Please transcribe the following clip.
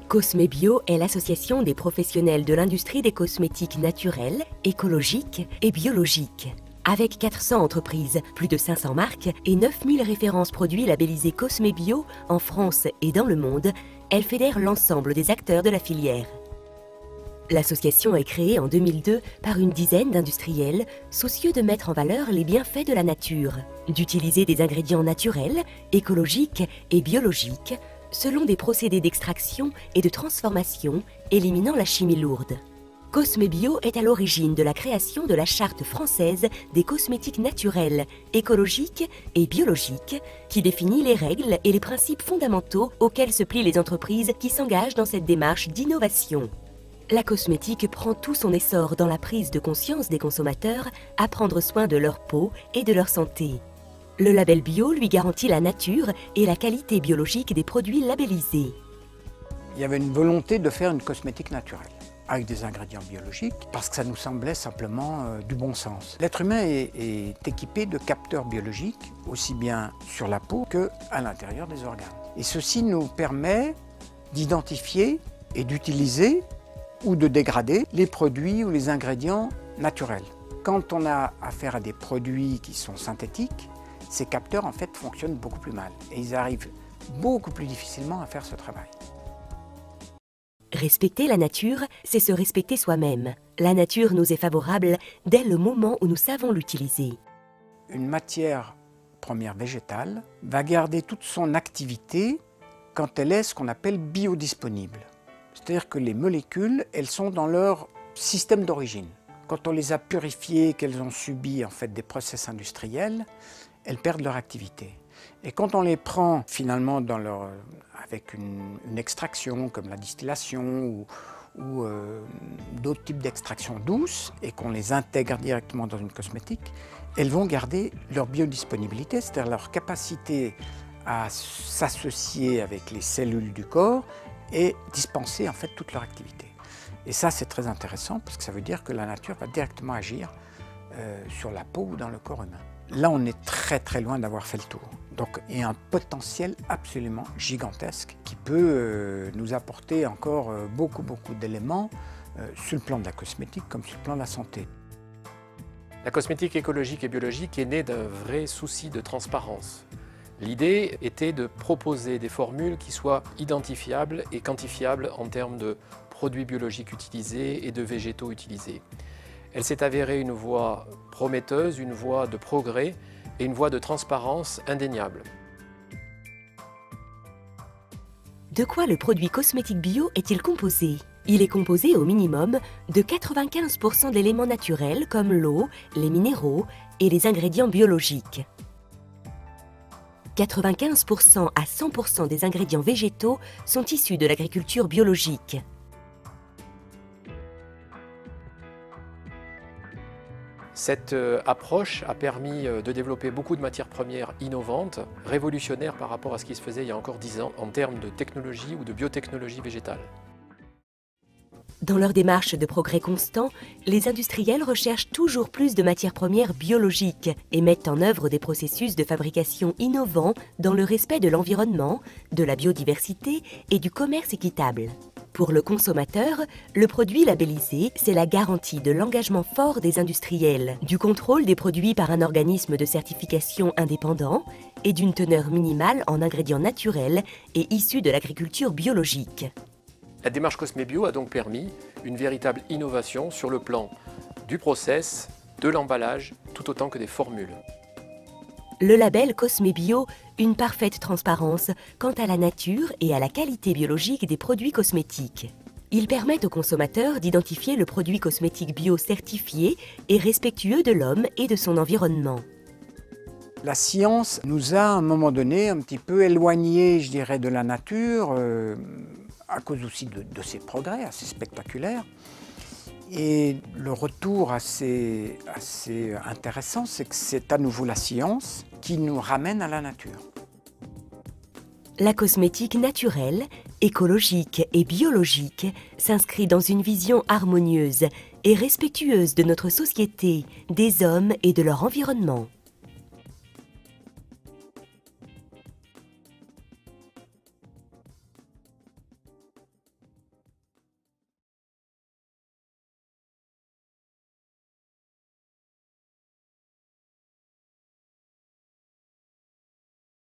Cosmebio est l'association des professionnels de l'industrie des cosmétiques naturels, écologiques et biologiques. Avec 400 entreprises, plus de 500 marques et 9000 références produits labellisés Cosmebio en France et dans le monde, elle fédère l'ensemble des acteurs de la filière. L'association est créée en 2002 par une dizaine d'industriels soucieux de mettre en valeur les bienfaits de la nature, d'utiliser des ingrédients naturels, écologiques et biologiques, selon des procédés d'extraction et de transformation éliminant la chimie lourde. Cosmebio est à l'origine de la création de la Charte française des cosmétiques naturels, écologiques et biologiques, qui définit les règles et les principes fondamentaux auxquels se plient les entreprises qui s'engagent dans cette démarche d'innovation. La cosmétique prend tout son essor dans la prise de conscience des consommateurs à prendre soin de leur peau et de leur santé. Le label bio lui garantit la nature et la qualité biologique des produits labellisés. Il y avait une volonté de faire une cosmétique naturelle, avec des ingrédients biologiques, parce que ça nous semblait simplement du bon sens. L'être humain est équipé de capteurs biologiques, aussi bien sur la peau qu'à l'intérieur des organes. Et ceci nous permet d'identifier et d'utiliser ou de dégrader les produits ou les ingrédients naturels. Quand on a affaire à des produits qui sont synthétiques, ces capteurs en fait fonctionnent beaucoup plus mal et ils arrivent beaucoup plus difficilement à faire ce travail. Respecter la nature, c'est se respecter soi-même. La nature nous est favorable dès le moment où nous savons l'utiliser. Une matière première végétale va garder toute son activité quand elle est ce qu'on appelle biodisponible. C'est-à-dire que les molécules, elles sont dans leur système d'origine. Quand on les a purifiées, qu'elles ont subi en fait des process industriels, elles perdent leur activité. Et quand on les prend finalement avec une extraction comme la distillation ou d'autres types d'extraction douces et qu'on les intègre directement dans une cosmétique, elles vont garder leur biodisponibilité, c'est-à-dire leur capacité à s'associer avec les cellules du corps et dispenser en fait toute leur activité. Et ça c'est très intéressant parce que ça veut dire que la nature va directement agir sur la peau ou dans le corps humain. Là on est très loin d'avoir fait le tour. Donc il y a un potentiel absolument gigantesque qui peut nous apporter encore beaucoup d'éléments sur le plan de la cosmétique comme sur le plan de la santé. La cosmétique écologique et biologique est née d'un vrai souci de transparence. L'idée était de proposer des formules qui soient identifiables et quantifiables en termes de produits biologiques utilisés et de végétaux utilisés. Elle s'est avérée une voie prometteuse, une voie de progrès et une voie de transparence indéniable. De quoi le produit cosmétique bio est-il composé? Il est composé au minimum de 95% d'éléments naturels comme l'eau, les minéraux et les ingrédients biologiques. 95% à 100% des ingrédients végétaux sont issus de l'agriculture biologique. Cette approche a permis de développer beaucoup de matières premières innovantes, révolutionnaires par rapport à ce qui se faisait il y a encore 10 ans en termes de technologie ou de biotechnologie végétale. Dans leur démarche de progrès constant, les industriels recherchent toujours plus de matières premières biologiques et mettent en œuvre des processus de fabrication innovants dans le respect de l'environnement, de la biodiversité et du commerce équitable. Pour le consommateur, le produit labellisé, c'est la garantie de l'engagement fort des industriels, du contrôle des produits par un organisme de certification indépendant et d'une teneur minimale en ingrédients naturels et issus de l'agriculture biologique. La démarche Cosmebio a donc permis une véritable innovation sur le plan du process, de l'emballage, tout autant que des formules. Le label Cosmebio, une parfaite transparence quant à la nature et à la qualité biologique des produits cosmétiques. Il permet aux consommateurs d'identifier le produit cosmétique bio certifié et respectueux de l'homme et de son environnement. La science nous a à un moment donné un petit peu éloignés, je dirais, de la nature, à cause aussi de ses progrès assez spectaculaires. Et le retour assez intéressant, c'est que c'est à nouveau la science qui nous ramène à la nature. La cosmétique naturelle, écologique et biologique s'inscrit dans une vision harmonieuse et respectueuse de notre société, des hommes et de leur environnement.